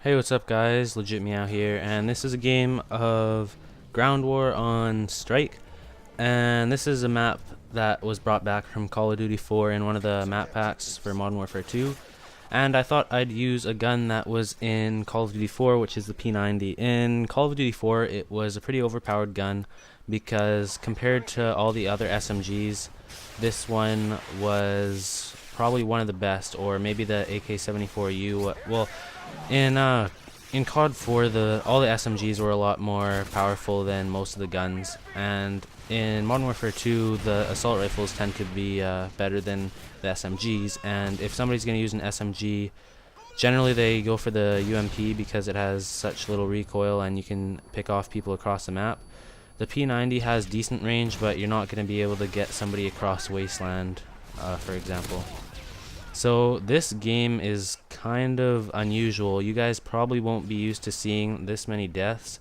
Hey, what's up guys? Legit Meow here, and this is a game of Ground War on Strike, and this is a map that was brought back from Call of Duty 4 in one of the map packs for Modern Warfare 2, and I thought I'd use a gun that was in Call of Duty 4, which is the P90. In Call of Duty 4, it was a pretty overpowered gun, because compared to all the other SMGs, this one was probably one of the best, or maybe the AK-74U. Well, in COD 4, all the SMGs were a lot more powerful than most of the guns, and in Modern Warfare 2, the assault rifles tend to be better than the SMGs. And if somebody's going to use an SMG, generally they go for the UMP because it has such little recoil and you can pick off people across the map. The P90 has decent range, but you're not going to be able to get somebody across Wasteland, for example. So this game is kind of unusual. You guys probably won't be used to seeing this many deaths.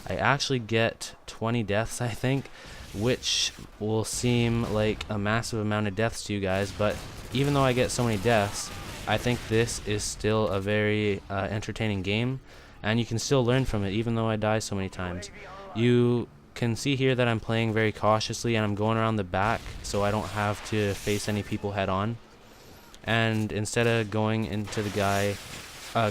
I actually get 20 deaths, I think, which will seem like a massive amount of deaths to you guys, but even though I get so many deaths, I think this is still a very entertaining game, and you can still learn from it even though I die so many times. You can see here that I'm playing very cautiously and I'm going around the back so I don't have to face any people head on. And instead of going into the guy,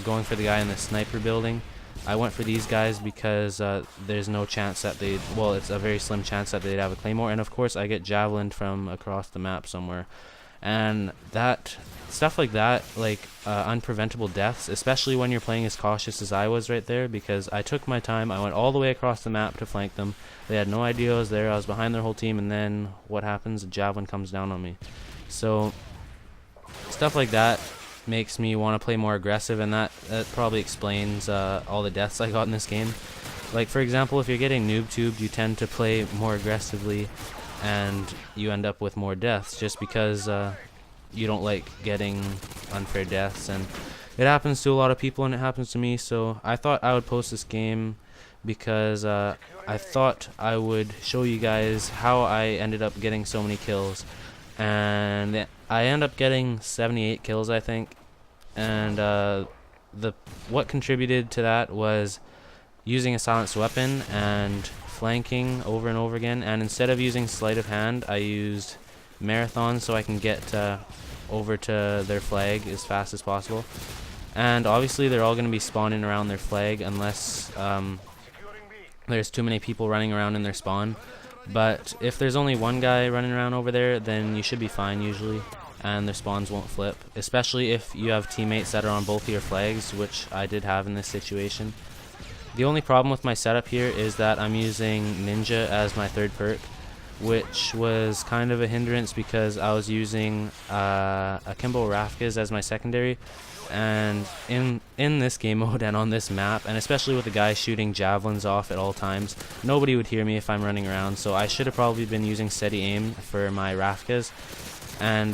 going for the guy in the sniper building, I went for these guys because there's no chance that it's a very slim chance that they'd have a claymore, and of course I get javelined from across the map somewhere. And that stuff like that, like unpreventable deaths, especially when you're playing as cautious as I was right there, because I took my time, I went all the way across the map to flank them. They had no idea I was there, I was behind their whole team, and then what happens? A javelin comes down on me. So stuff like that makes me want to play more aggressive, and that probably explains all the deaths I got in this game. Like, for example, if you're getting noob tubed, you tend to play more aggressively and you end up with more deaths just because you don't like getting unfair deaths, and it happens to a lot of people and it happens to me. So I thought I would post this game because I thought I would show you guys how I ended up getting so many kills, and I end up getting 78 kills, I think. And what contributed to that was using a silenced weapon and flanking over and over again. And instead of using sleight of hand, I used marathon so I can get over to their flag as fast as possible. And obviously they're all going to be spawning around their flag unless there's too many people running around in their spawn. But if there's only one guy running around over there, then you should be fine usually, and their spawns won't flip, especially if you have teammates that are on both of your flags, which I did have in this situation. The only problem with my setup here is that I'm using Ninja as my third perk, which was kind of a hindrance because I was using Akimbo Rafkas as my secondary. And in this game mode and on this map, and especially with the guy shooting javelins off at all times, nobody would hear me if I'm running around, so I should have probably been using steady aim for my Rafkas. And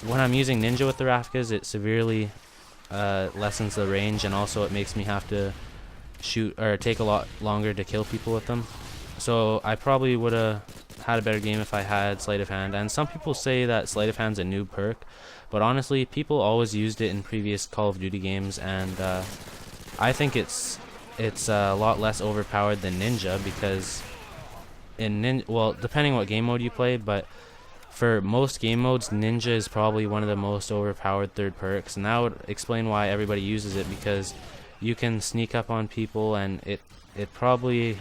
when I'm using Ninja with the Rafkas, it severely lessens the range, and also it makes me have to shoot or take a lot longer to kill people with them. So I probably would have had a better game if I had sleight of hand. And some people say that sleight of hand's a noob perk, but honestly, people always used it in previous Call of Duty games, and I think it's a lot less overpowered than Ninja, because well, depending what game mode you play, but for most game modes, Ninja is probably one of the most overpowered third perks, and that would explain why everybody uses it, because you can sneak up on people, and it probably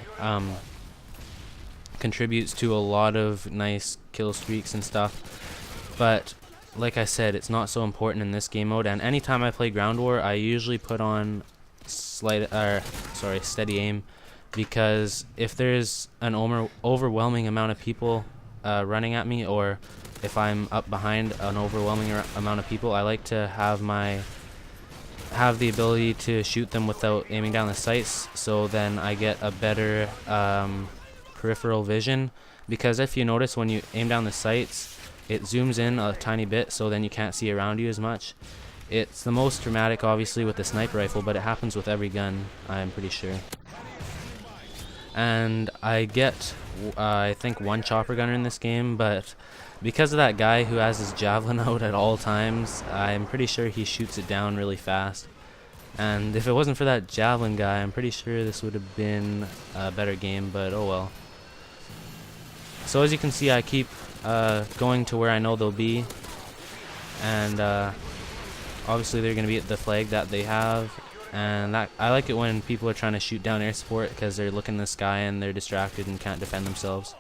contributes to a lot of nice kill streaks and stuff. But like I said, it's not so important in this game mode, and anytime I play Ground War, I usually put on steady aim, because if there's an overwhelming amount of people running at me, or if I'm up behind an overwhelming amount of people, I like to have the ability to shoot them without aiming down the sights, so then I get a better peripheral vision, because if you notice, when you aim down the sights, it zooms in a tiny bit, so then you can't see around you as much. It's the most dramatic obviously with the sniper rifle, but it happens with every gun, I'm pretty sure. And I get I think one chopper gunner in this game, but because of that guy who has his javelin out at all times, I'm pretty sure he shoots it down really fast. And if it wasn't for that javelin guy, I'm pretty sure this would have been a better game, but oh well. So as you can see, I keep going to where I know they'll be, and obviously they're going to be at the flag that they have, and that, I like it when people are trying to shoot down air support because they're looking in the sky and they're distracted and can't defend themselves.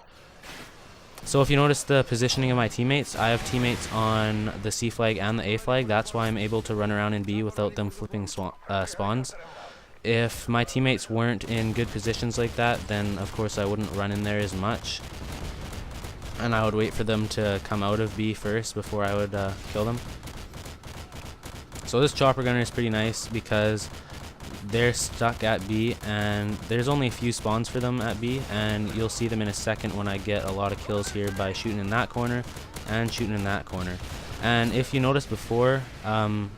So if you notice the positioning of my teammates, I have teammates on the C flag and the A flag. That's why I'm able to run around in B without them flipping spawns. If my teammates weren't in good positions like that, then of course I wouldn't run in there as much, and I would wait for them to come out of B first before I would kill them. So this chopper gunner is pretty nice because they're stuck at B, and there's only a few spawns for them at B, and you'll see them in a second when I get a lot of kills here by shooting in that corner and shooting in that corner. And if you noticed before, I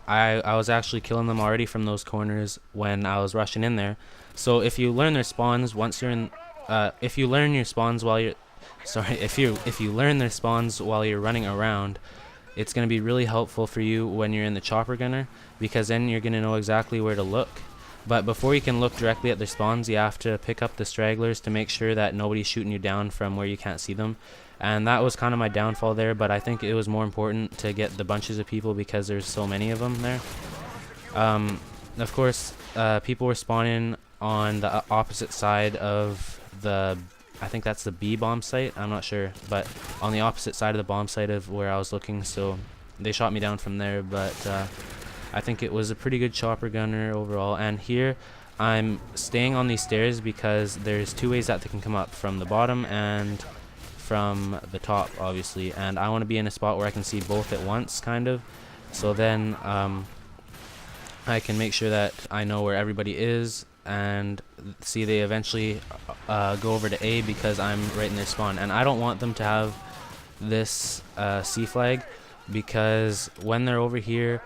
was actually killing them already from those corners when I was rushing in there. So if you learn their spawns once you're in, if you learn your spawns while you're, if you learn their spawns while you're running around, it's going to be really helpful for you when you're in the chopper gunner, because then you're going to know exactly where to look. But before you can look directly at their spawns, you have to pick up the stragglers to make sure that nobody's shooting you down from where you can't see them. And that was kind of my downfall there, but I think it was more important to get the bunches of people because there's so many of them there. Of course, people were spawning on the opposite side of the, I think that's the B bomb site, I'm not sure, but on the opposite side of the bomb site of where I was looking, so they shot me down from there. But I think it was a pretty good chopper gunner overall. And here I'm staying on these stairs because there's two ways that they can come up, from the bottom and from the top, obviously, and I want to be in a spot where I can see both at once, kind of, so then I can make sure that I know where everybody is. And see, they eventually go over to A because I'm right in their spawn, and I don't want them to have this C flag, because when they're over here,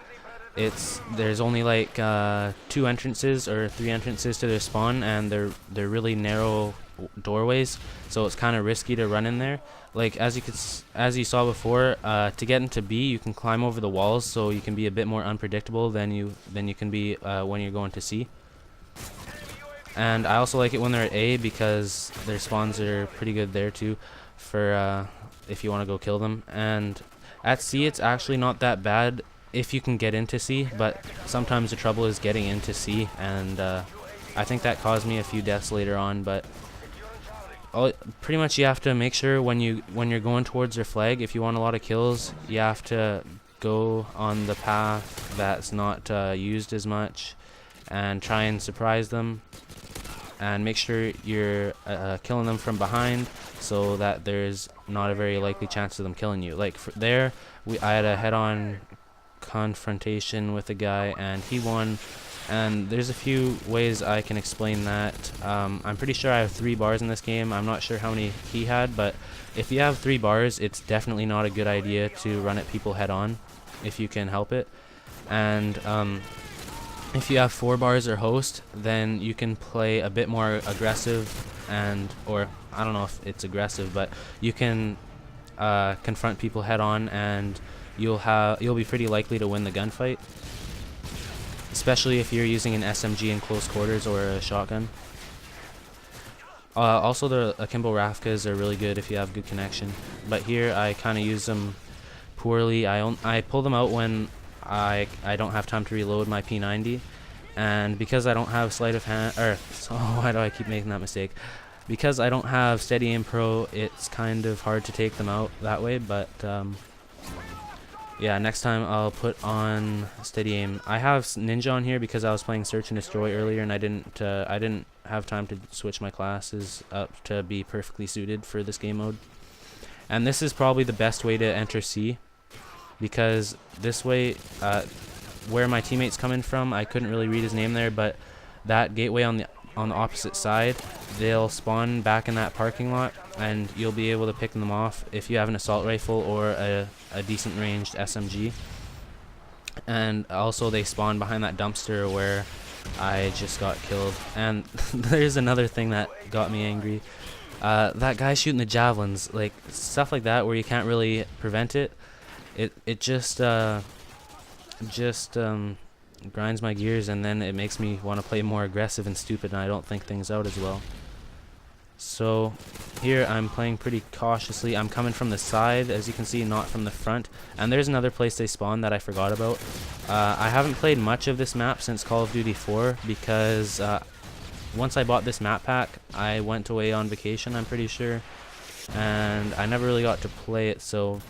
there's only like 2 entrances or 3 entrances to their spawn, and they're really narrow doorways, so it's kind of risky to run in there. Like as you saw before, to get into B, you can climb over the walls, so you can be a bit more unpredictable than you can be when you're going to C. And I also like it when they're at A because their spawns are pretty good there too, for if you want to go kill them. And at C, it's actually not that bad if you can get into C, but sometimes the trouble is getting into C, and I think that caused me a few deaths later on. But pretty much you have to make sure when you're going towards their flag, if you want a lot of kills, you have to go on the path that's not used as much and try and surprise them, and make sure you're killing them from behind so that there's not a very likely chance of them killing you. Like there, I had a head-on confrontation with a guy and he won, and there's a few ways I can explain that. I'm pretty sure I have 3 bars in this game. I'm not sure how many he had, but if you have 3 bars, it's definitely not a good idea to run at people head-on if you can help it. And if you have 4 bars or host, then you can play a bit more aggressive, or I don't know if it's aggressive, but you can confront people head on, and you'll be pretty likely to win the gunfight, especially if you're using an SMG in close quarters or a shotgun. Also, the akimbo Rafkas are really good if you have good connection, but here I kind of use them poorly. I pull them out when I don't have time to reload my P90, and because I don't have sleight of hand, why do I keep making that mistake? Because I don't have steady aim pro, it's kind of hard to take them out that way. But yeah, next time I'll put on steady aim. I have ninja on here because I was playing search and destroy earlier, and I didn't have time to switch my classes up to be perfectly suited for this game mode. And this is probably the best way to enter C, because this way, where my teammate's coming from, I couldn't really read his name there, but that gateway on the opposite side, they'll spawn back in that parking lot, and you'll be able to pick them off if you have an assault rifle or a decent ranged SMG. And also they spawn behind that dumpster where I just got killed. And there's another thing that got me angry. That guy shooting the javelins, like stuff like that where you can't really prevent it. It just grinds my gears, and then it makes me want to play more aggressive and stupid, and I don't think things out as well. So here I'm playing pretty cautiously. I'm coming from the side, as you can see, not from the front. And there's another place they spawn that I forgot about. I haven't played much of this map since Call of Duty 4 because once I bought this map pack, I went away on vacation, I'm pretty sure, and I never really got to play it. So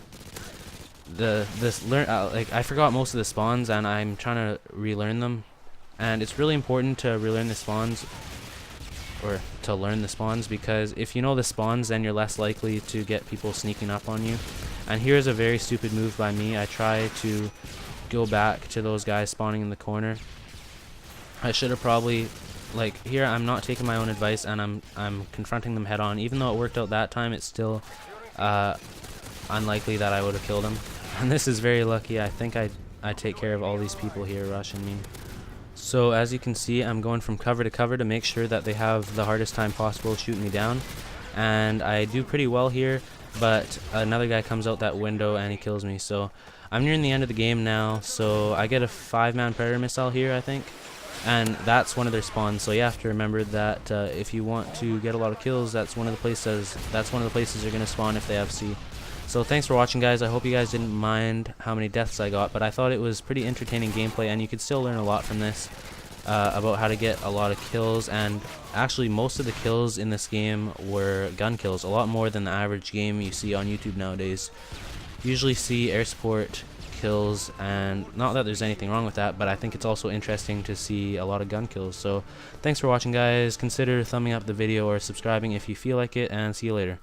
I forgot most of the spawns, and I'm trying to relearn them. And it's really important to relearn the spawns, or to learn the spawns, because if you know the spawns, then you're less likely to get people sneaking up on you. And here's a very stupid move by me. I try to go back to those guys spawning in the corner. I should have probably, like, here I'm not taking my own advice, and I'm confronting them head on. Even though it worked out that time, it's still unlikely that I would have killed him. And this is very lucky. I think I take care of all these people here rushing me. So as you can see, I'm going from cover to cover to make sure that they have the hardest time possible shooting me down. And I do pretty well here, but another guy comes out that window and he kills me. So I'm nearing the end of the game now, so I get a 5-man predator missile here, I think. And that's one of their spawns, so you have to remember that if you want to get a lot of kills, that's one of the places you're going to spawn if they have C. So thanks for watching, guys. I hope you guys didn't mind how many deaths I got, but I thought it was pretty entertaining gameplay, and you could still learn a lot from this about how to get a lot of kills. And actually most of the kills in this game were gun kills, a lot more than the average game you see on YouTube nowadays. You usually see air support kills, and not that there's anything wrong with that, but I think it's also interesting to see a lot of gun kills. So thanks for watching, guys. Consider thumbing up the video or subscribing if you feel like it, and see you later.